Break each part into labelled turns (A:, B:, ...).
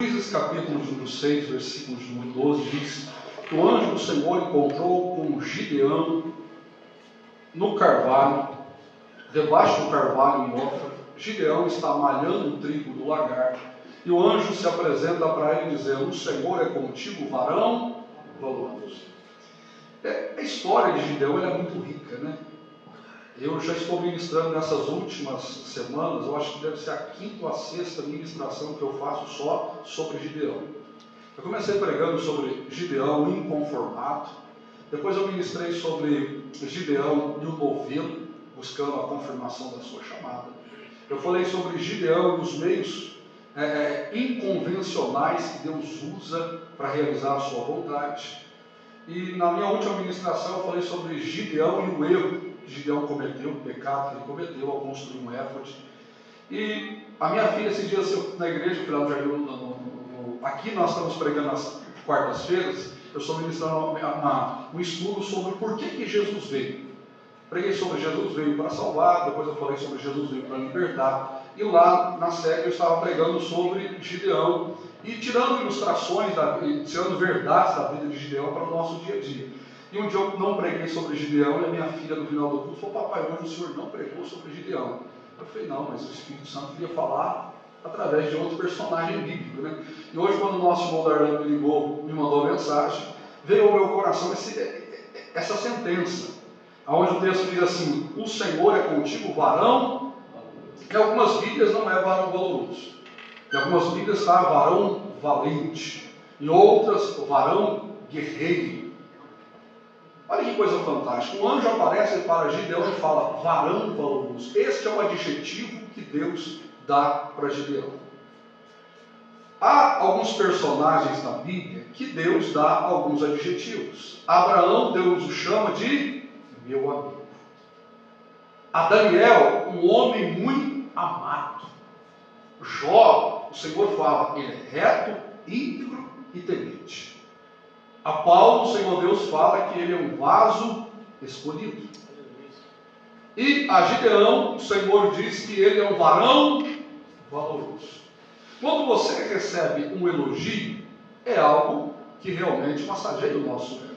A: Juízes capítulo de número 6, versículo de número 12, diz que o anjo do Senhor encontrou com Gideão no carvalho, debaixo do carvalho em Ofra. Gideão está malhando o trigo do lagar, e o anjo se apresenta para ele dizendo: o Senhor é contigo, varão valoroso. A história de Gideão é muito rica, né? Eu já estou ministrando nessas últimas semanas, eu acho que deve ser a quinta ou a sexta ministração que eu faço só sobre Gideão. Eu comecei pregando sobre Gideão inconformado, depois eu ministrei sobre Gideão e o novelo, buscando a confirmação da sua chamada. Eu falei sobre Gideão e os meios inconvencionais que Deus usa para realizar a sua vontade. E na minha última ministração eu falei sobre Gideão e o erro que Gideão cometeu, o pecado que ele cometeu ao construir um éfode. E a minha filha, esses dias na igreja, aqui nós estamos pregando nas quartas-feiras, eu estou ministrando um estudo sobre por que Jesus veio. Preguei sobre Jesus veio para salvar, depois eu falei sobre Jesus veio para libertar. E lá na série eu estava pregando sobre Gideão e tirando ilustrações, tirando verdades da vida de Gideão para o nosso dia a dia. E um dia eu não preguei sobre Gideão e a minha filha no final do culto falou: papai, hoje o senhor não pregou sobre Gideão. Eu falei: não, mas o Espírito Santo queria falar através de outro personagem bíblico, né? E hoje, quando o nosso irmão Darlan me ligou, me mandou uma mensagem, veio ao meu coração essa sentença, onde o texto diz assim: o Senhor é contigo, varão. Em algumas Bíblias não é varão valoroso, em algumas Bíblias está varão valente, em outras varão guerreiro. Olha que coisa fantástica. Um anjo aparece para Gideão e fala: varão valoroso. Este é o adjetivo que Deus dá para Gideão. Há alguns personagens na Bíblia que Deus dá alguns adjetivos. Abraão, Deus o chama de meu amigo. A Daniel, um homem muito amado. Jó, o Senhor fala, ele é reto, íntegro e temente. A Paulo, o Senhor Deus fala que ele é um vaso escolhido. E a Gideão, o Senhor diz que ele é um varão valoroso. Quando você recebe um elogio, é algo que realmente massageia o nosso ego.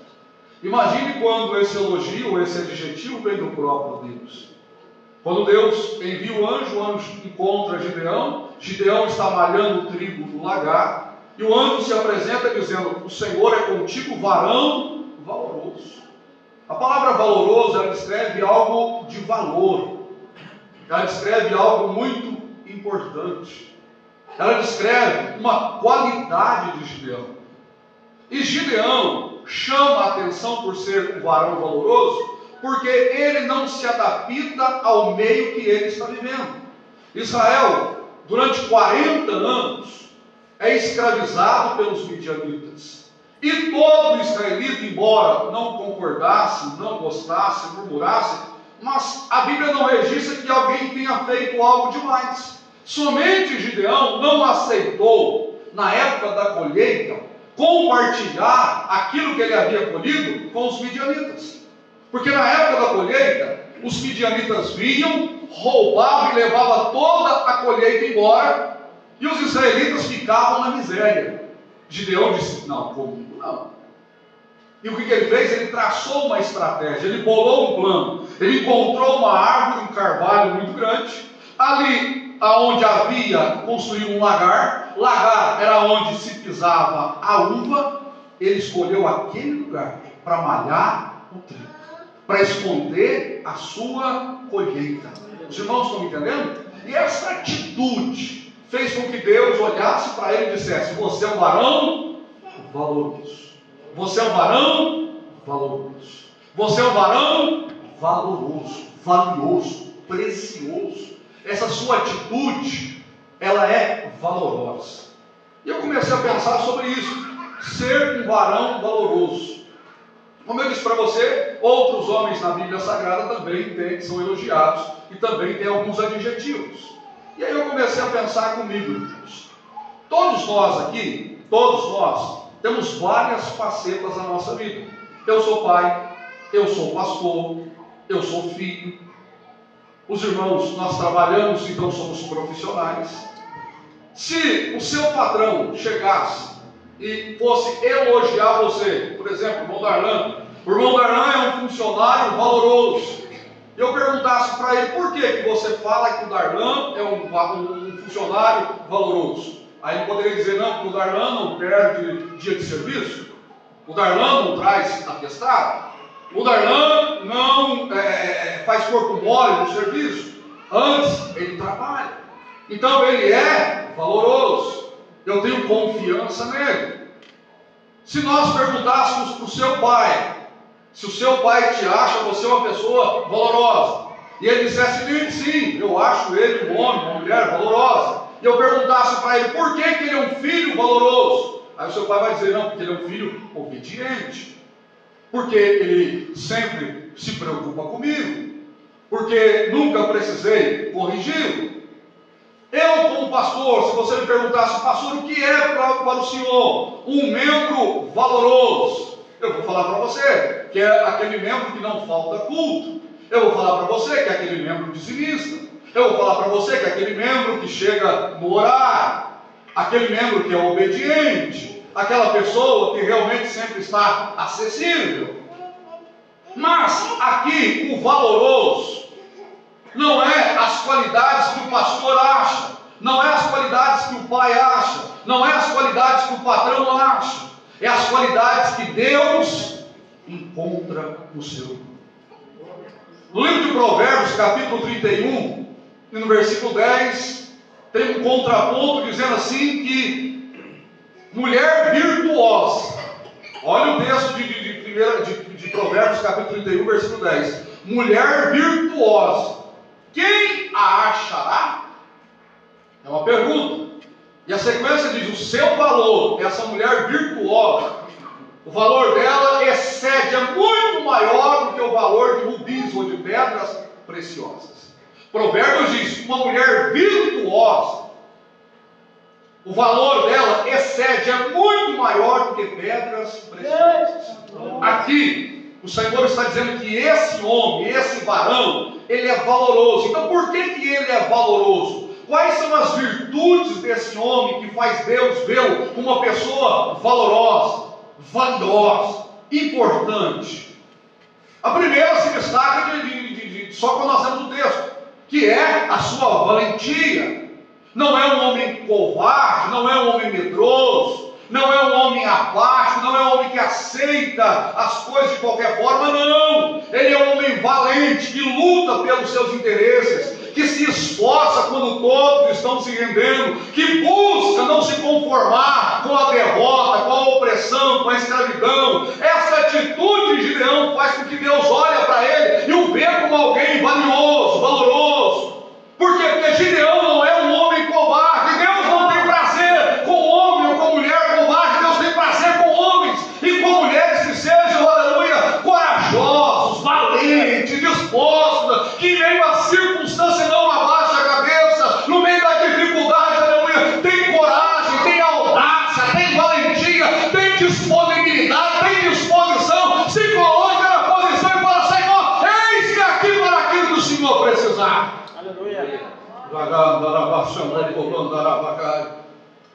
A: Imagine quando esse elogio, ou esse adjetivo, vem do próprio Deus. Quando Deus envia o anjo encontra Gideão, Gideão está malhando o trigo no lagar, e o anjo se apresenta dizendo: o Senhor é contigo, varão valoroso. A palavra valoroso, ela descreve algo de valor, ela descreve algo muito importante, ela descreve uma qualidade de Gideão. E Gideão chama a atenção por ser um varão valoroso, porque ele não se adapta ao meio que ele está vivendo. Israel, durante 40 anos, é escravizado pelos midianitas. E todo israelita, embora não concordasse, não gostasse, murmurasse, mas a Bíblia não registra que alguém tenha feito algo demais. Somente Gideão não aceitou, na época da colheita, compartilhar aquilo que ele havia colhido com os midianitas. Porque na época da colheita, os midianitas vinham, roubavam e levavam toda a colheita embora, e os israelitas ficavam na miséria. Gideão disse: não, comigo não. E o que ele fez? Ele traçou uma estratégia, ele bolou um plano. Ele encontrou uma árvore, um carvalho muito grande, ali onde havia construído um lagar era onde se pisava a uva. Ele escolheu aquele lugar para malhar o trigo, para esconder a sua colheita. Os irmãos estão me entendendo? E essa atitude fez com que Deus olhasse para ele e dissesse: você é um varão valoroso. Você é um varão valoroso. Você é um varão valoroso, valioso, precioso. Essa sua atitude, ela é valorosa. E eu comecei a pensar sobre isso. Ser um varão valoroso. Como eu disse para você, outros homens na Bíblia Sagrada também são elogiados e também tem alguns adjetivos. E aí eu comecei a pensar comigo, irmãos. Todos nós aqui, temos várias facetas na nossa vida. Eu sou pai, eu sou pastor, eu sou filho. Os irmãos, nós trabalhamos, então somos profissionais. Se o seu patrão chegasse e fosse elogiar você, por exemplo, o irmão Darlan. O irmão Darlan é um funcionário valoroso. E eu perguntasse para ele, por que você fala que o Darlan é um funcionário valoroso? Aí ele poderia dizer, não, porque o Darlan não perde dia de serviço, o Darlan não traz atestado, o Darlan não faz corpo mole no serviço, antes ele trabalha. Então ele é valoroso, eu tenho confiança nele. Se nós perguntássemos para o seu pai, se o seu pai te acha você uma pessoa valorosa, e ele dissesse, sim, eu acho ele um homem, uma mulher valorosa, e eu perguntasse para ele, por que ele é um filho valoroso? Aí o seu pai vai dizer, não, porque ele é um filho obediente, porque ele sempre se preocupa comigo, porque nunca precisei corrigi-lo. Eu, como pastor, se você me perguntasse, pastor, o que é para o senhor um membro valoroso? Eu vou falar para você que é aquele membro que não falta culto. Eu vou falar para você que é aquele membro dizimista. Eu vou falar para você que é aquele membro que chega no horário. Aquele membro que é obediente. Aquela pessoa que realmente sempre está acessível. Mas aqui o valoroso não é as qualidades que o pastor acha. Não é as qualidades que o pai acha. Não é as qualidades que o patrão acha. É as qualidades que Deus encontra no ser humano. No livro de Provérbios, capítulo 31, e no versículo 10, tem um contraponto dizendo assim que mulher virtuosa. Olha o texto de Provérbios, capítulo 31, versículo 10. Mulher virtuosa, quem a achará? É uma pergunta. E a sequência diz, o seu valor, essa mulher virtuosa, o valor dela excede, é muito maior do que o valor de rubis ou de pedras preciosas. Provérbios diz, uma mulher virtuosa, o valor dela excede, é muito maior do que pedras preciosas. Aqui, o Senhor está dizendo que esse homem, esse varão, ele é valoroso. Então por que ele é valoroso? Quais são as virtudes desse homem que faz Deus vê-lo como uma pessoa valorosa, valiosa, importante? A primeira se destaca só quando nós temos o texto, que é a sua valentia. Não é um homem covarde, não é um homem medroso, não é um homem apático, não é um homem que aceita as coisas de qualquer forma, não. Ele é um homem valente, que luta pelos seus interesses, que se esforça quando todos estão se rendendo, que busca não se conformar com a derrota, com a opressão, com a escravidão. Essa atitude de Gideão faz com que Deus olhe para ele e o vê como alguém valioso, valoroso. Por quê? Porque Gideão não é um homem covarde. Deus não tem prazer com homem ou com mulher covarde. Deus tem prazer com homens e com mulheres que sejam, aleluia, corajosos, valentes, dispostos, que meio a circunstância não abaixa a cabeça, no meio da dificuldade, aleluia, tem coragem, tem audácia, tem valentia, tem disponibilidade, tem disposição, se coloca na posição e fala, Senhor, eis que aqui para aquilo que o Senhor precisar.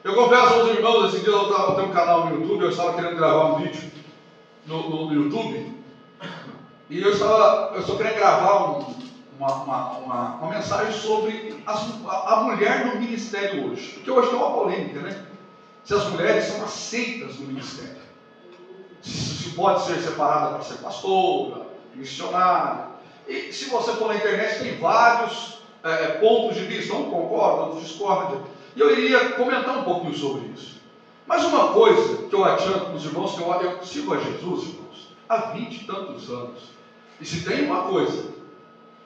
A: Eu confesso aos irmãos, esse dia eu tenho um canal no YouTube, eu estava querendo gravar um vídeo no YouTube, e eu só queria gravar uma mensagem sobre a mulher no ministério hoje, porque hoje tem uma polêmica, né? Se as mulheres são aceitas no ministério, se pode ser separada para ser pastora, missionária, e se você for na internet tem vários pontos de vista, um concorda, outros discordam, e eu iria comentar um pouquinho sobre isso. Mas uma coisa que eu adianto para os irmãos, que eu sigo a Jesus, irmãos, há 20 e tantos anos, e se tem uma coisa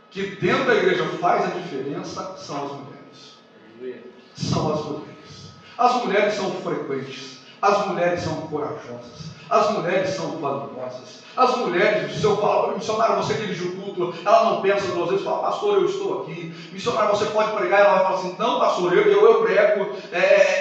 A: que dentro da igreja faz a diferença, são as mulheres. São as mulheres. As mulheres são frequentes, as mulheres são corajosas, as mulheres são valiosas. As mulheres, se eu falar para missionário, você dirige o culto, ela não pensa duas vezes, fala, pastor, eu estou aqui. Missionário, você pode pregar, ela vai falar assim, não, pastor, eu prego.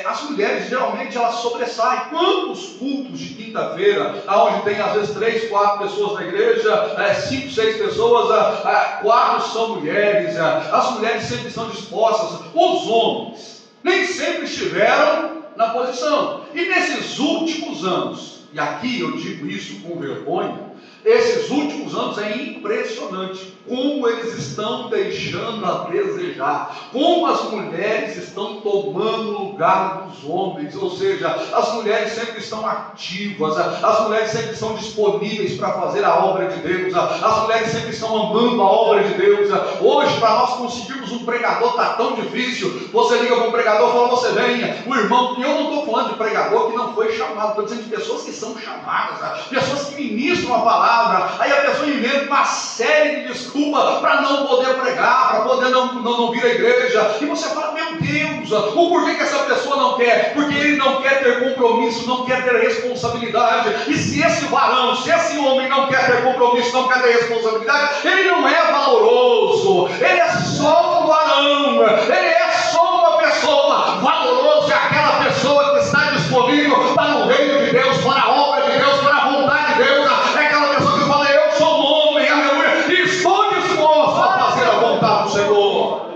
A: As mulheres, geralmente, elas sobressaem. Quantos cultos de quinta-feira, onde tem às vezes 3, 4 pessoas na igreja, 5, 6 pessoas, 4 são mulheres, as mulheres sempre estão dispostas. Os homens, Nem sempre estiveram na posição. E nesses últimos anos, e aqui eu digo isso com vergonha, esses últimos anos é impressionante como eles estão deixando a desejar, como as mulheres estão tomando o lugar dos homens, ou seja, as mulheres sempre estão ativas, as mulheres sempre estão disponíveis para fazer a obra de Deus, as mulheres sempre estão amando a obra de Deus. Hoje, para nós conseguirmos um pregador, está tão difícil. Você liga para um pregador e fala, você venha, o irmão, e eu não estou falando de pregador que não foi chamado, estou dizendo de pessoas que são chamadas, pessoas que ministram a palavra. Aí a pessoa inventa uma série de desculpas para não poder pregar, para poder não vir à igreja, e você fala, meu Deus, o porquê que essa pessoa não quer? Porque ele não quer ter compromisso, não quer ter responsabilidade. E se esse varão, se esse homem não quer ter compromisso, não quer ter responsabilidade, ele não é valoroso, ele é só um varão, ele é só uma pessoa. Valoroso é aquela pessoa que está disponível para o reino de Deus, para a obra de Deus, para a vontade de Deus. É aquela pessoa que fala, eu sou um homem, aleluia, e estou disposto a fazer a vontade do Senhor.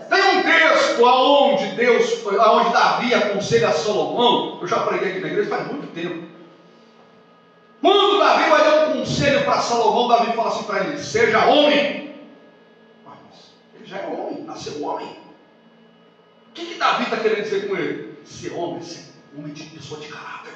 A: Tem um texto onde Davi aconselha a Salomão. Eu já preguei aqui na igreja faz muito tempo. Quando Davi vai dar um conselho para Salomão, Davi fala assim para ele, seja homem. Mas ele já é homem, nasceu homem. O que Davi está querendo dizer com ele? Ser homem, ser homem de pessoa de caráter,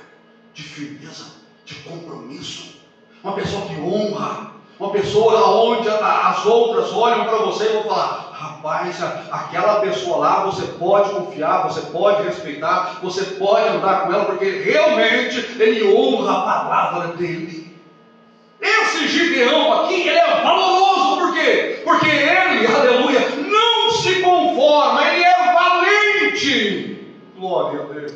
A: de firmeza, de compromisso, uma pessoa que honra, uma pessoa onde as outras olham para você e vão falar, rapaz, aquela pessoa lá você pode confiar, você pode respeitar, você pode andar com ela, porque realmente ele honra a palavra dele. Esse Gideão aqui, ele é valoroso, por quê? Porque ele, aleluia, não se conforma, ele é valente. Glória a Deus.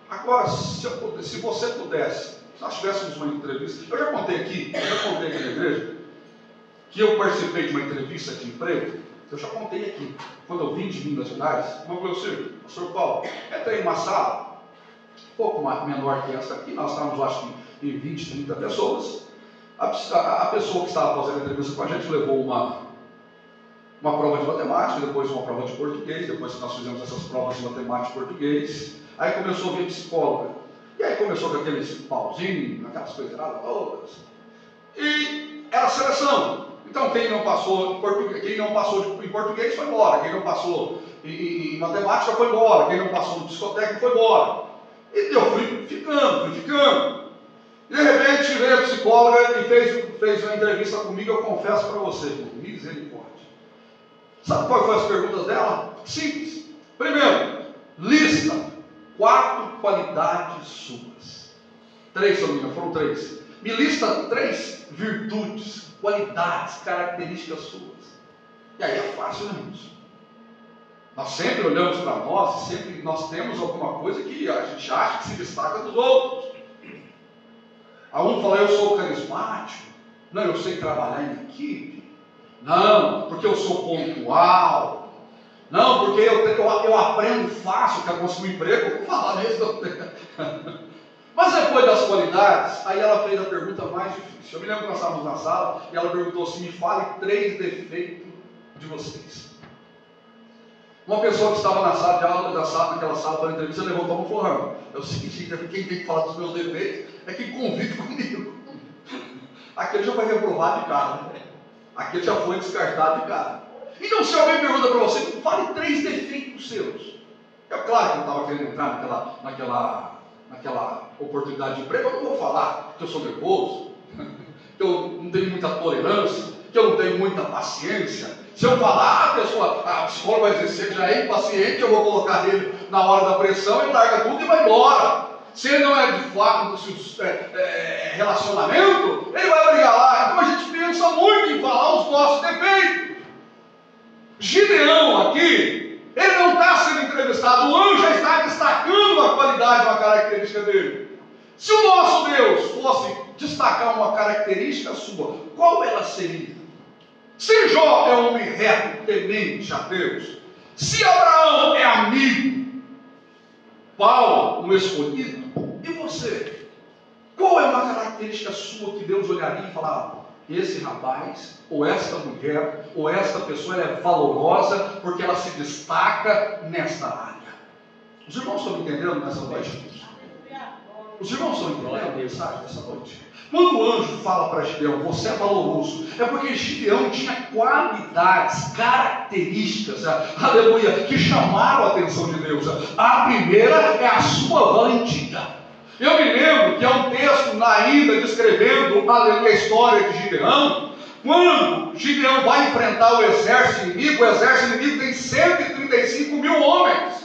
A: Agora, se você pudesse, se nós tivéssemos uma entrevista, eu já contei aqui na igreja, que eu participei de uma entrevista de emprego, eu já contei aqui, quando eu vim de Minas Gerais, uma coisa assim, pastor Paulo, entrei em uma sala, um pouco menor que essa aqui, nós estávamos, acho que, em 20, 30 pessoas, a pessoa que estava fazendo a entrevista com a gente levou uma prova de matemática, depois uma prova de português, depois que nós fizemos essas provas de matemática e português, aí começou a vir psicóloga, e aí começou com aqueles pauzinhos, aquelas coisas todas, e era seleção. Então quem não passou em português foi embora, quem não passou em matemática foi embora, quem não passou no psicotécnico foi embora. E eu fui ficando. E de repente veio a psicóloga e fez uma entrevista comigo, eu confesso para você, misericórdia. Sabe quais foram as perguntas dela? Simples. Primeiro, lista 4 qualidades suas. 3, se eu não me engano, foram 3. Me lista 3 virtudes, qualidades, características suas. E aí é fácil, né, irmãos? Nós sempre olhamos para nós e sempre nós temos alguma coisa que a gente acha que se destaca dos outros. A um fala, eu sou carismático. Não, eu sei trabalhar em equipe. Não, porque eu sou pontual. Não, porque eu aprendo fácil, quero conseguir um emprego, eu vou falar mesmo. Mas depois das qualidades, aí ela fez a pergunta mais difícil. Eu me lembro que nós estávamos na sala e ela perguntou assim, me fale 3 defeitos de vocês. Uma pessoa que estava na sala de aula, naquela sala para entrevista, levantou a mão e falou, é o seguinte, quem tem que falar dos meus defeitos é quem convive comigo. Aquele já foi reprovado de cara, né? Aquele já foi descartado de cara. Então se alguém pergunta para você, fale 3 defeitos seus. É claro que eu estava querendo entrar naquela oportunidade de emprego, eu não vou falar que eu sou nervoso, que eu não tenho muita tolerância, que eu não tenho muita paciência. Se eu falar, a psicóloga vai dizer, que já é impaciente, eu vou colocar ele na hora da pressão, ele larga tudo e vai embora. Se ele não é de fato relacionamento, ele vai brigar lá. Então a gente pensa muito em falar os nossos defeitos. Gideão aqui, ele não está sendo entrevistado, o anjo já está destacando uma qualidade, uma característica dele. Se o nosso Deus fosse destacar uma característica sua, qual ela seria? Se Jó é um homem reto, temente a Deus, se Abraão é amigo, Paulo, um escolhido, e você? Qual é uma característica sua que Deus olharia e falaria, esse rapaz, ou esta mulher, ou esta pessoa, ela é valorosa porque ela se destaca nesta área. Os irmãos estão entendendo nessa noite? Os irmãos estão entendendo a mensagem dessa noite? Quando o anjo fala para Gideão, você é valoroso, é porque Gideão tinha qualidades, características, aleluia, que chamaram a atenção de Deus. A primeira é a sua valentia. Eu me lembro que há um texto ainda descrevendo, aleluia, a história de Gideão. Quando Gideão vai enfrentar o exército inimigo tem 135 mil homens.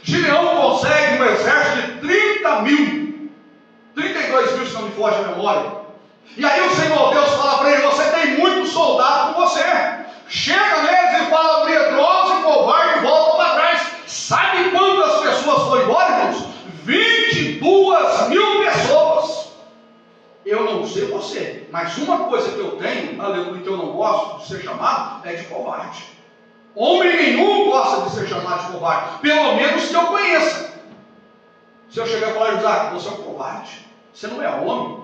A: Gideão consegue um exército de 30 mil, 32 mil se não me foge a memória. E aí o Senhor Deus fala para ele, você tem muitos soldados com você. Chega neles e fala, medroso e covarde, volta para trás. Sabe quantas pessoas foram embora, irmãos? 22 mil pessoas. Eu não sei você, mas uma coisa que eu tenho, aleluia, que eu não gosto de ser chamado, é de covarde. Homem nenhum gosta de ser chamado de covarde, pelo menos que eu conheça. Se eu chegar e falar, Isaac, você é um covarde, você não é homem,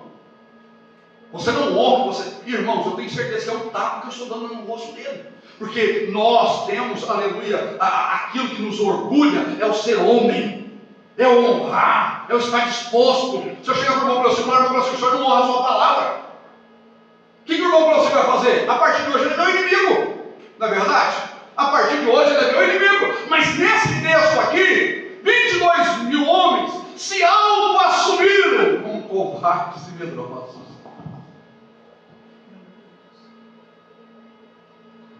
A: você não honra, irmãos, eu tenho certeza que é um tapa que eu estou dando no rosto dele, porque nós temos, aleluia, aquilo que nos orgulha é o ser homem, é o honrar, é o estar disposto. Se eu chegar para o irmão próximo, o senhor não honra a sua palavra, o que o irmão próximo vai fazer? A partir de hoje ele é meu inimigo, não é verdade? A partir de hoje ele é meu inimigo. Mas nesse texto aqui, 22 mil homens se auto-assumiram como covardes e medrosos.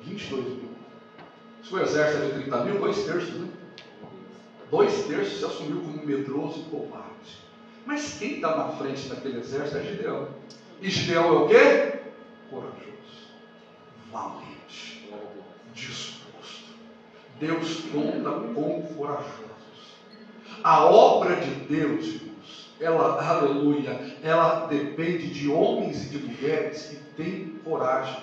A: 22 mil. Se o exército é de 30 mil, 2/3, né? 2/3 se assumiu como medroso e covarde. Mas quem está na frente daquele exército é Gideão. E Gideão é o quê? Corajoso, valente, disposto. Deus conta com corajosos. A obra de Deus, irmãos, ela, aleluia, ela depende de homens e de mulheres que têm coragem,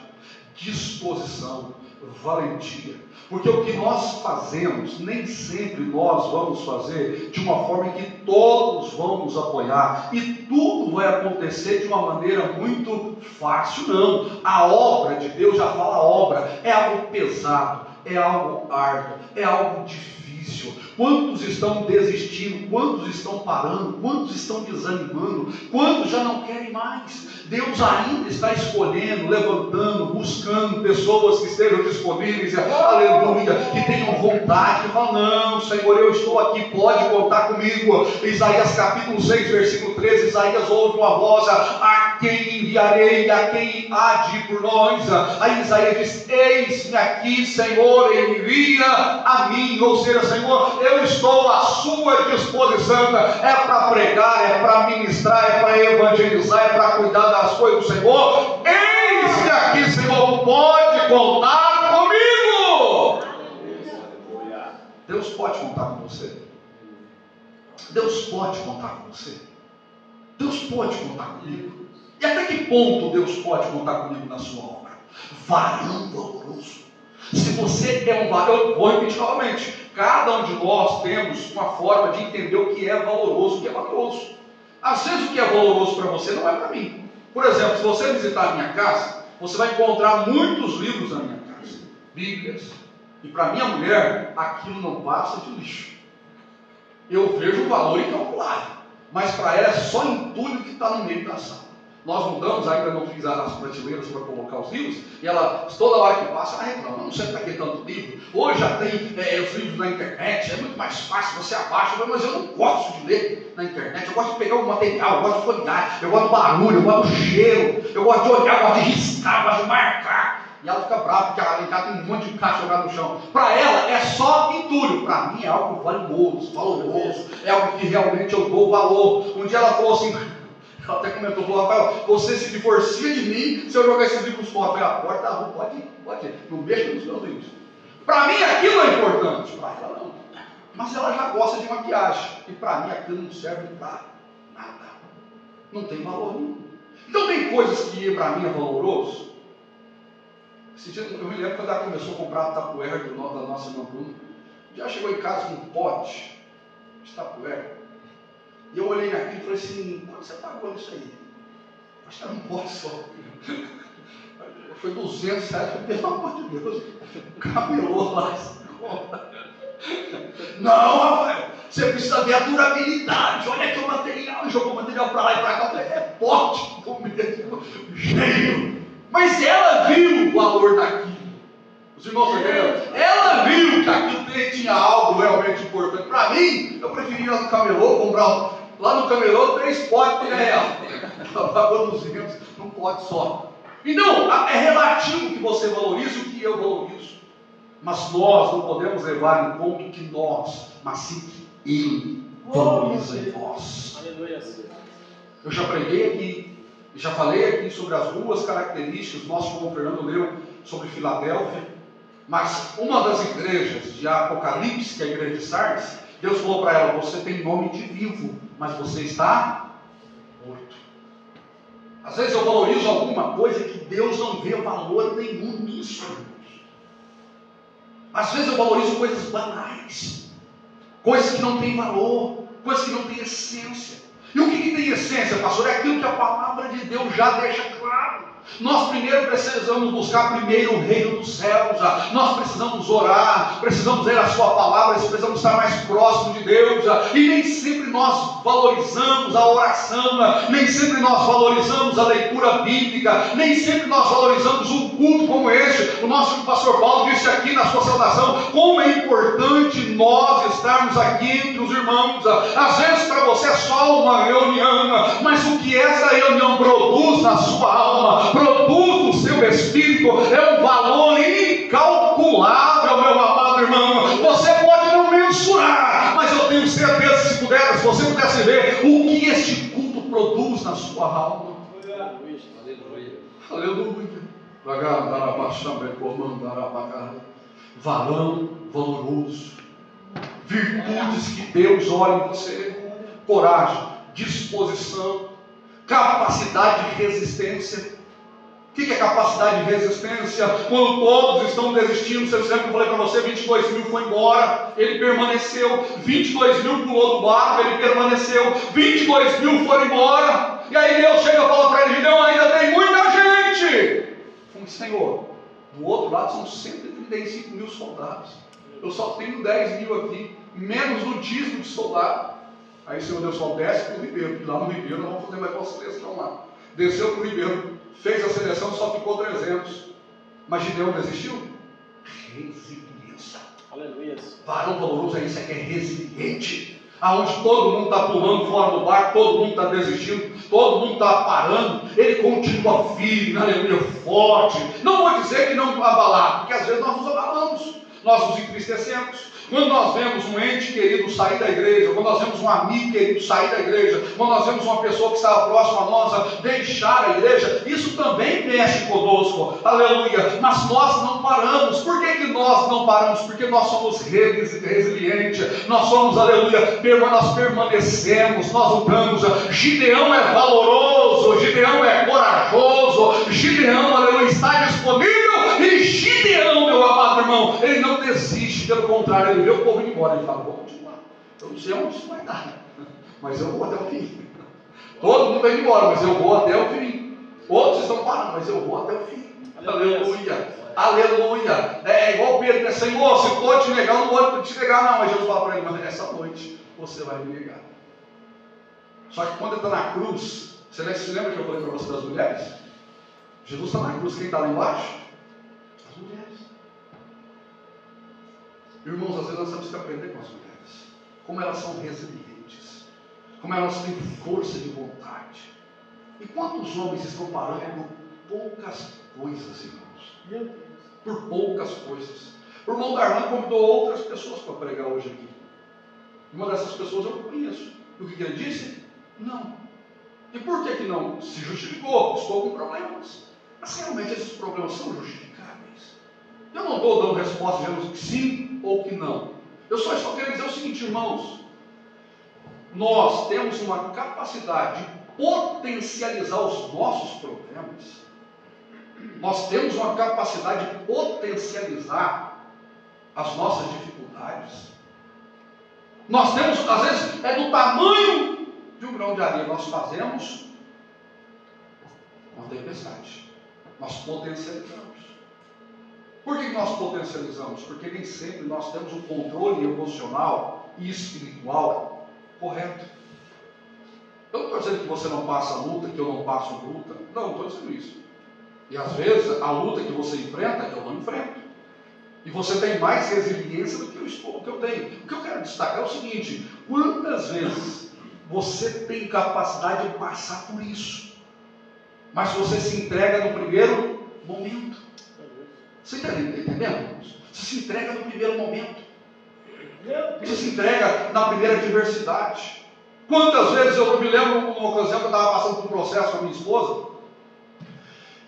A: disposição, valentia. Porque o que nós fazemos, nem sempre nós vamos fazer de uma forma em que todos vão nos apoiar e tudo vai acontecer de uma maneira muito fácil, não. A obra de Deus, já fala obra, é algo pesado, é algo árduo, é algo difícil. Quantos estão desistindo? Quantos estão parando? Quantos estão desanimando? Quantos já não querem mais? Deus ainda está escolhendo, levantando, buscando pessoas que estejam disponíveis, aleluia, que tenham vontade, que falam, não, Senhor, eu estou aqui, pode contar comigo. Isaías capítulo 6, versículo 13, Isaías ouve uma voz, a quem enviarei, a quem há de ir por nós? Aí Isaías diz, eis-me aqui, Senhor, envia a mim. Ou seja, Senhor, eu estou à sua disposição, é para pregar, é para ministrar, é para evangelizar, é para cuidar das coisas do Senhor. Eis-me aqui, Senhor, pode contar comigo. Deus pode contar com você. Deus pode contar com você. Deus pode contar comigo. E até que ponto Deus pode contar comigo na sua obra? Varão valoroso. Se você é um varão, eu vou repetir novamente, cada um de nós temos uma forma de entender o que é valoroso, o que é valoroso. Às vezes o que é valoroso para você não é para mim. Por exemplo, se você visitar a minha casa, você vai encontrar muitos livros na minha casa, Bíblias, e para minha mulher, aquilo não passa de lixo. Eu vejo o valor incalculável, mas para ela é só entulho que está no meio da sala. Nós mudamos, ainda não fiz as prateleiras para colocar os livros, e ela, toda hora que passa, ela reclama, não sei para que tanto livro, hoje já tem os livros na internet, é muito mais fácil, você abaixa, mas eu não gosto de ler na internet, eu gosto de pegar o material, eu gosto de folhear, eu gosto do barulho, eu gosto do cheiro, eu gosto de olhar, eu gosto de riscar, eu gosto de marcar. E ela fica brava, porque ela em casa tem um monte de caixa jogado no chão. Para ela é só entulho, para mim é algo valoroso, é algo que realmente eu dou valor. Um dia ela falou assim, ela até comentou, falou, Rafael, você se divorcia de mim se eu jogar esses livros fora. Eu falei, a porta da rua, pode ir, não mexa nos meus livros. Para mim aquilo é importante, para ela não. Mas ela já gosta de maquiagem, e para mim aquilo não serve para nada, não tem valor nenhum. Então tem coisas que para mim é valoroso. Esse dia, eu me lembro quando ela começou a comprar a tapuera da nossa irmã Bruna. Já chegou em casa com um pote de tapuera. E eu olhei naquilo e falei assim, quanto você pagou isso aí? Acho que era um pote só. Foi 200 reais, pelo amor de Deus, camelô lá. Não, Rafael, você precisa ver a durabilidade. Olha aqui o material. Jogou o material para lá e para cá. Eu falei, é forte do mesmo jeito. Mas ela viu o valor daquilo. Os irmãos entenderam? Ela viu que aquilo tinha algo realmente importante. Para mim, eu preferia ir lá no camelô, comprar lá no camelô 3 potes por R$1. Pagou 200, num pote só. Então, é relativo que você valorize o que eu valorizo. Mas nós não podemos levar em conta que nós, mas sim que Ele valoriza em nós. Eu já preguei aqui, já falei aqui sobre as 2 características, nós, como o Fernando leu, sobre Filadélfia. Mas uma das igrejas de Apocalipse, que é a igreja de Sardes, Deus falou para ela, você tem nome de vivo, mas você está morto. Às vezes eu valorizo alguma coisa que Deus não vê valor nenhum nisso. Às vezes eu valorizo coisas banais, coisas que não têm valor, coisas que não têm essência. E o que tem essência, pastor? É aquilo que a palavra de Deus já deixa claro. Nós primeiro precisamos buscar primeiro o reino dos céus. Nós precisamos orar, precisamos ler a sua palavra, precisamos estar mais próximo de Deus. E nem sempre nós valorizamos a oração, nem sempre nós valorizamos a leitura bíblica, nem sempre nós valorizamos um culto como este. O nosso pastor Paulo disse aqui na sua saudação, como é importante nós estarmos aqui entre os irmãos. Às vezes para você é só uma reunião, mas o que essa reunião produz na sua alma, produz no seu espírito, é um valor incalculável, meu amado irmão. Você pode não mensurar, mas eu tenho certeza, se você pudesse ver o que este culto produz na sua alma. Aleluia. Varão valoroso, virtudes que Deus olha em você, coragem, disposição, capacidade de resistência. O que é capacidade de resistência? Quando todos estão desistindo, você lembra que eu falei para você, 22 mil foi embora, ele permaneceu, 22 mil pulou do barco, ele permaneceu, 22 mil foram embora, e aí Deus chega e fala para ele, Gideão, ainda tem muita gente. Como Senhor, do outro lado são 135 mil soldados, eu só tenho 10 mil aqui, menos do dízimo de soldado. Aí o Senhor Deus falou, desce para o Ribeiro, que lá no Ribeiro nós vamos fazer mais uma seleção lá. Desceu para o Ribeiro, fez a seleção, só ficou 300. Mas Gideão desistiu? Resiliência. Aleluia. Varão valoroso é isso, é que é resiliente. Aonde todo mundo está pulando fora do barco, todo mundo está desistindo, todo mundo está parando, ele continua firme, aleluia, forte. Não vou dizer que não abalado, porque às vezes nós nos abalamos, nós nos entristecemos. Quando nós vemos um ente querido sair da igreja, quando nós vemos um amigo querido sair da igreja, quando nós vemos uma pessoa que estava próxima a nós deixar a igreja, isso também mexe conosco, aleluia. Mas nós não paramos. Por que nós não paramos? Porque nós somos resilientes, nós somos, aleluia, nós permanecemos, nós lutamos. Gideão é valoroso, Gideão é corajoso, Gideão, aleluia, está disponível, e Gideão, meu amado irmão, ele não desiste, pelo contrário, ele vê o povo indo embora, ele fala, vou continuar, eu não sei onde isso vai dar, mas eu vou até o fim. Todo mundo vai embora, mas eu vou até o fim. Outros estão parando, mas eu vou até o fim. Aleluia, aleluia. É igual Pedro, né? Senhor, se for te negar, eu não vou te negar não. Mas Jesus fala para ele, mas essa noite você vai me negar. Só que quando ele está na cruz, você se lembra que eu falei para você das mulheres? Jesus está na cruz, quem está lá embaixo? As mulheres. Irmãos, às vezes nós temos que aprender com as mulheres, como elas são resilientes, como elas têm força de vontade. E quantos homens estão parando por poucas coisas, irmãos? Por poucas coisas. O irmão Darlan convidou outras pessoas para pregar hoje aqui. Uma dessas pessoas eu conheço. E o que ele disse? Não. E por que não? Se justificou, estou com problemas. Mas realmente esses problemas são justificáveis? Eu não estou dando resposta dizendo que sim ou que não. Eu só estou querendo dizer o seguinte, irmãos. Nós temos uma capacidade de potencializar os nossos problemas. Nós temos uma capacidade de potencializar as nossas dificuldades. Nós temos, às vezes, é do tamanho de um grão de areia. Nós fazemos uma tempestade. Nós potencializamos. Por que nós potencializamos? Porque nem sempre nós temos o controle emocional e espiritual correto. Eu não estou dizendo que você não passa luta, que eu não passo luta. Não estou dizendo isso. E às vezes a luta que você enfrenta, eu não enfrento. E você tem mais resiliência do que eu tenho. O que eu quero destacar é o seguinte: quantas vezes você tem capacidade de passar por isso, mas você se entrega no primeiro momento? Você está entendendo? Você se entrega no primeiro momento. Você se entrega na primeira adversidade. Quantas vezes eu me lembro, uma ocasião que eu estava passando por um processo com a minha esposa,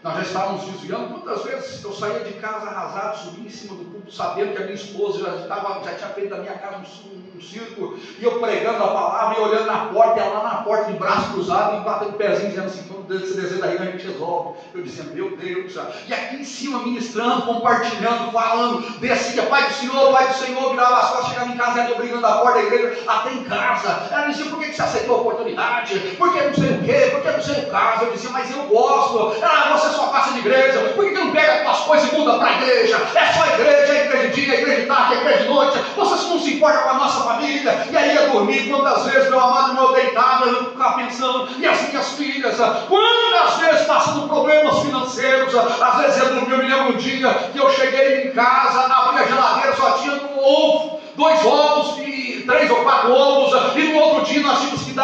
A: nós já estávamos desviando. Quantas vezes eu saía de casa arrasado, subia em cima do púlpito, sabendo que a minha esposa já tinha feito da minha casa um círculo, e eu pregando a palavra, e olhando na porta, e ela lá na porta, de braço cruzado, e batendo o pezinho, dizendo assim: quando esse desejo daí a gente resolve. Eu dizia: meu Deus, e aqui em cima ministrando, compartilhando, falando, descia: Pai do Senhor, virava as costas, chegava em casa, ela brigando a porta da igreja, até em casa. Ela dizia: por que você aceitou a oportunidade? Por que não sei o quê? Por que não sei o caso? Eu dizia: mas eu gosto. Você só passa de igreja, por que não pega as tuas coisas e muda para a igreja? É só igreja, é igreja de dia, é igreja de tarde, é igreja de noite. Você não se importa com a nossa família. E aí ia dormir, quantas vezes, meu amado, meu deitado, eu ficava pensando: e as minhas filhas? Quantas vezes passando problemas financeiros? Às vezes ia dormir. Eu me lembro um dia que eu cheguei em casa, abri a geladeira, só tinha um ovo, 2 ovos e 3 ou 4 ovos, e no outro dia nós tínhamos que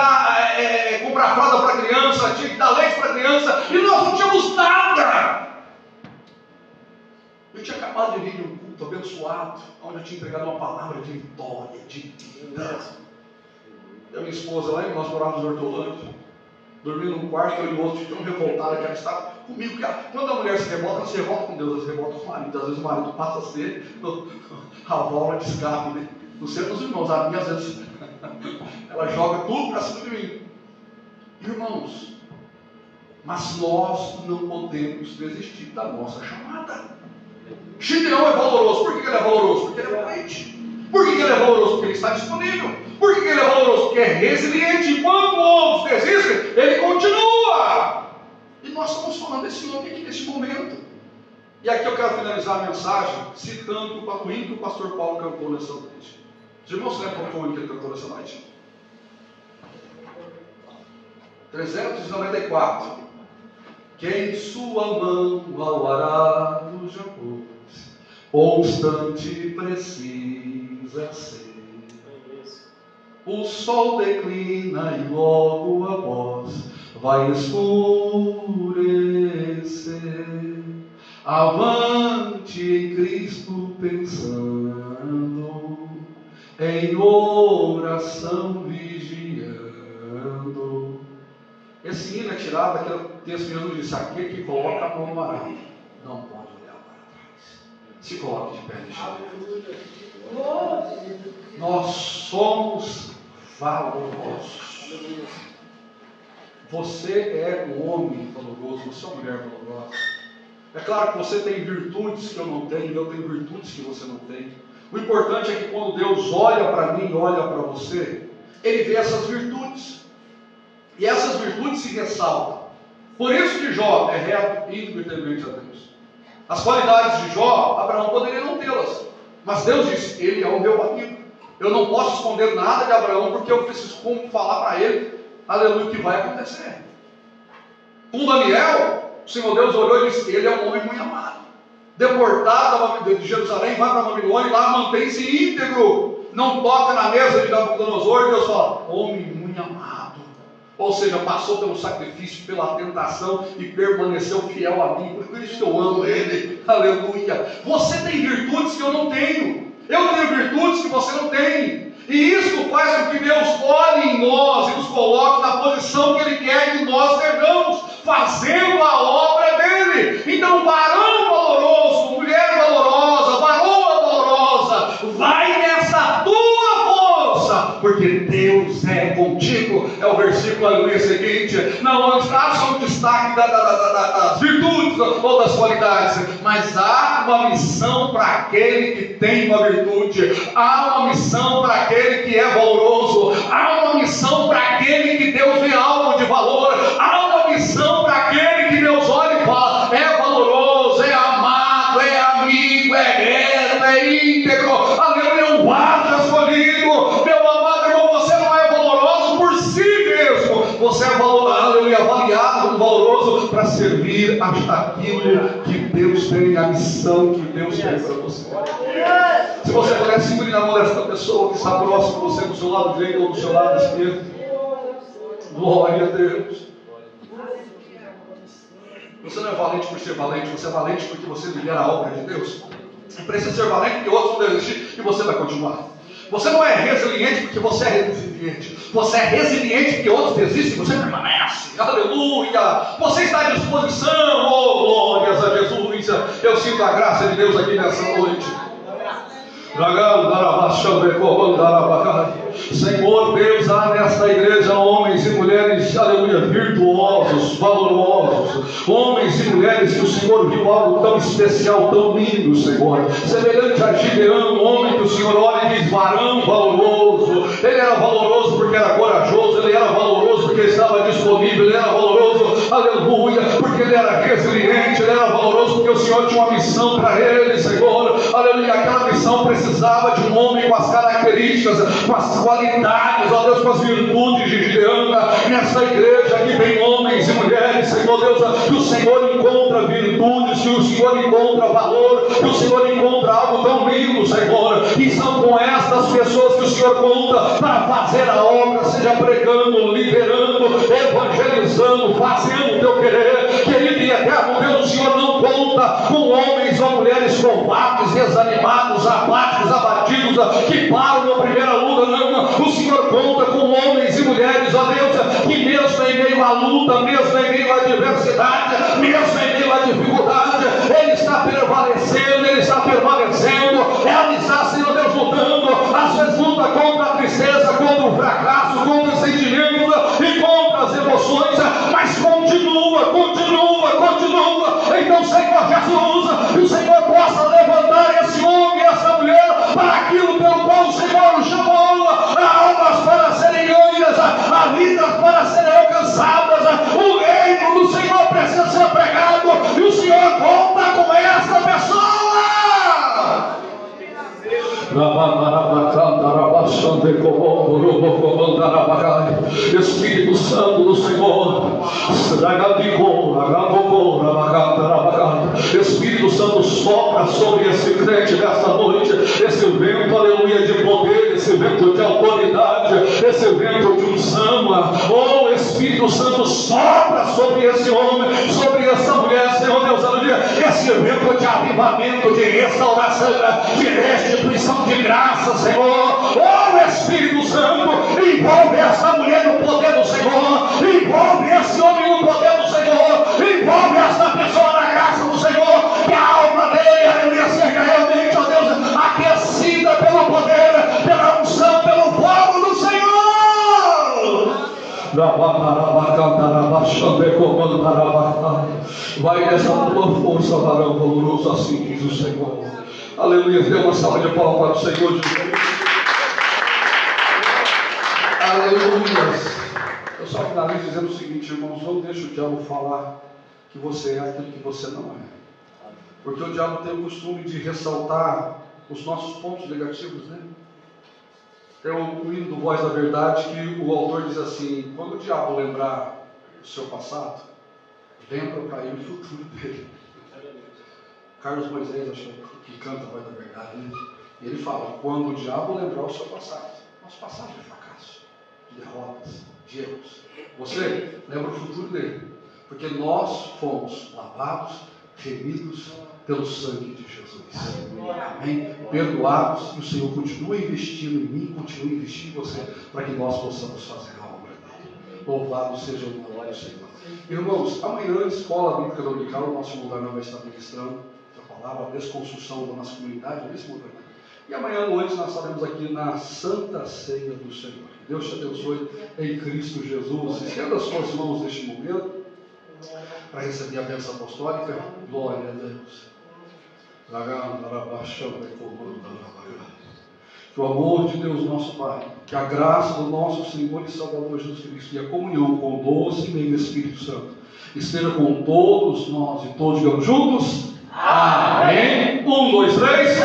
A: comprar fralda para a criança, tinha que dar leite para a criança, e nós não tínhamos nada. Eu tinha acabado de vir de um culto abençoado, onde eu tinha entregado uma palavra de vitória, de vida. E a minha esposa lá, nós morávamos em Hortolândia, dormindo num quarto, eu e o outro, tão revoltada que ela estava comigo. Quando a mulher se revolta, ela se revolta com Deus, ela se revolta com o marido. Às vezes o marido passa a ser a válvula de escape, né? Não sei dos irmãos, a minha às vezes ela joga tudo para cima de mim. Irmãos, mas nós não podemos desistir da nossa chamada. Gideão é valoroso. Por que ele é valoroso? Porque ele é valente. Por que ele é valoroso? Porque ele está disponível. Por que ele é valoroso? Porque é resiliente. Enquanto outros desistem, ele continua. E nós estamos falando desse homem aqui nesse momento. E aqui eu quero finalizar a mensagem citando o hino que o pastor Paulo cantou nessa noite. Os irmãos lembram qual foi o hino que ele cantou nessa noite? 394. Quem sua mão ao arado já pôs, constante precisa ser. O sol declina e logo após vai escurecer. Avante em Cristo pensando, em oração vigiando. Esse hino é tirado daquele texto que Jesus disse: aquele que coloca a mão no arado não pode olhar para trás. Se coloque de pé de chão. Nós somos valorosos. Você é um homem valoroso, você é uma mulher valorosa. É claro que você tem virtudes que eu não tenho, eu tenho virtudes que você não tem. O importante é que quando Deus olha para mim, olha para você, Ele vê essas virtudes. E essas virtudes se ressaltam. Por isso que Jó é reto, íntegro e temente a Deus. As qualidades de Jó, Abraão poderia não tê-las. Mas Deus disse: ele é o meu amigo. Eu não posso esconder nada de Abraão, porque eu preciso falar para ele, aleluia, o que vai acontecer. Com Daniel, o Senhor Deus olhou e disse: ele é um homem muito amado. Deportado de Jerusalém, vai para a Babilônia, e lá mantém-se íntegro. Não toca na mesa de Nabucodonosor. E Deus fala: homem muito amado. Ou seja, passou pelo sacrifício, pela tentação e permaneceu fiel a mim. Por isso que eu amo ele. Aleluia. Você tem virtudes que eu não tenho. Eu tenho virtudes que você não tem. E isso faz com que Deus olhe em nós e nos coloque na posição que Ele quer que nós estejamos, fazendo a obra dEle. Então, varão valoroso, mulher valorosa, varoa valorosa, vai nessa tua força, porque Deus é contigo. É o versículo ali seguinte. Não está só o destaque das virtudes ou das qualidades, mas há uma missão para aquele que tem uma virtude, há uma missão para aquele que é valoroso, há uma missão para aquele que Deus vê algo de valor, há uma missão para aquele que Deus olha e fala: é valoroso. você é avaliado como valoroso para servir aquilo que Deus tem, a missão que Deus tem para você. Se você puder segurar na mão desta pessoa que está próximo de você, do seu lado direito ou do seu lado esquerdo, glória a Deus. Você não é valente por ser valente, você é valente porque você lidera a obra de Deus. Você precisa ser valente porque outros vão desistir e você vai continuar. Você não é resiliente porque você é resiliente. Você é resiliente porque outros desistem e você permanece. Aleluia! Você está à disposição. Oh, glórias a Jesus. Eu sinto a graça de Deus aqui nessa noite. Senhor Deus, há nesta igreja homens e mulheres, aleluia, virtuosos, valorosos, homens e mulheres que o Senhor viu algo tão especial, tão lindo, Senhor, semelhante a Gideão, um homem que o Senhor olha e diz, varão valoroso. Ele era valoroso porque era corajoso, ele era valoroso porque estava disponível, ele era valoroso, aleluia, porque ele era resiliente, ele era valoroso porque o Senhor tinha uma missão para ele, Senhor, aleluia. Aquela missão precisava de um homem com as características, com as qualidades, ó Deus, com as virtudes de Gideão. Nessa igreja aqui tem homens e mulheres, Senhor Deus, que o Senhor encontra virtudes, que o Senhor encontra valor, que o Senhor encontra algo tão lindo, Senhor, e são com estas pessoas que o Senhor conta para fazer a obra, seja pregando, liderando, evangelizando, fazendo o teu querer. Querido e eterno Deus, o Senhor não conta com homens ou mulheres covardes, desanimados, apáticos, abatidos, que param na primeira luta, não. O Senhor conta com homens e mulheres, ó Deus, que mesmo em meio à luta, mesmo em meio à adversidade, mesmo em meio à dificuldade, Ele está prevalecendo, Ele está permanecendo, Ele está, Senhor Deus, lutando. Às vezes luta contra a tristeza, contra o fracasso, contra os sentimentos e contra as emoções, mas continua. Então, Senhor Jesus, que o Senhor possa levantar esse homem e essa mulher para aquilo pelo qual o Senhor o chamou, almas para serem ganhas, a vidas para serem alcançadas. O reino do Senhor precisa ser pregado e o Senhor conta com essa pessoa. Espírito Santo do Senhor, Espírito Santo, sopra sobre esse crente nesta noite, esse vento, aleluia, de poder, esse vento de autoridade, esse vento de unção. Oh, Espírito Santo, sopra sobre esse homem, sobre essa mulher, Senhor Deus, aleluia, esse vento de avivamento, de restauração, de restituição de graça, Senhor. Oh, Espírito Santo, envolve essa mulher no poder do Senhor, envolve esse homem no poder do Senhor, envolve essa pessoa na graça do Senhor, que a alma dele, aleluia, seja realmente, ó Deus, aquecida pelo poder, pela unção, pelo fogo do Senhor. Vai nessa tua força, varão valoroso, assim diz o Senhor. Aleluia, dê uma salva de palmas para o Senhor Jesus. Aleluia. Eu só finalizo dizendo o seguinte, irmãos, não deixe o diabo falar que você é aquilo que você não é. Porque o diabo tem o costume de ressaltar os nossos pontos negativos, né? Tem um hino do Voz da Verdade que o autor diz assim: quando o diabo lembrar do seu passado, lembra para ele o futuro dele. Carlos Moisés, acho que canta a Voz da Verdade, né? E ele fala: quando o diabo lembrar o seu passado, nosso passado de fracasso, de derrotas, de erros, você lembra o futuro dele, porque nós fomos lavados, remidos pelo sangue de Jesus. Amém? Perdoados, e o Senhor continua investindo em mim, continua investindo em você, para que nós possamos fazer a obra dele. Louvado seja o nome do Senhor. Irmãos, amanhã, Escola Bíblica Dominical, o nosso Mundanão vai estar ministrando a palavra, a desconstrução da masculinidade, é isso, Mundanão? E amanhã à noite nós estaremos aqui na Santa Ceia do Senhor. Deus te abençoe em Cristo Jesus. Estenda as suas mãos neste momento para receber a bênção apostólica. Glória a Deus. Que o amor de Deus nosso Pai, que a graça do nosso Senhor e Salvador Jesus Cristo e a comunhão com o doce e meio Espírito Santo esteja com todos nós e todos digamos juntos. Amém. 1, 2, 3.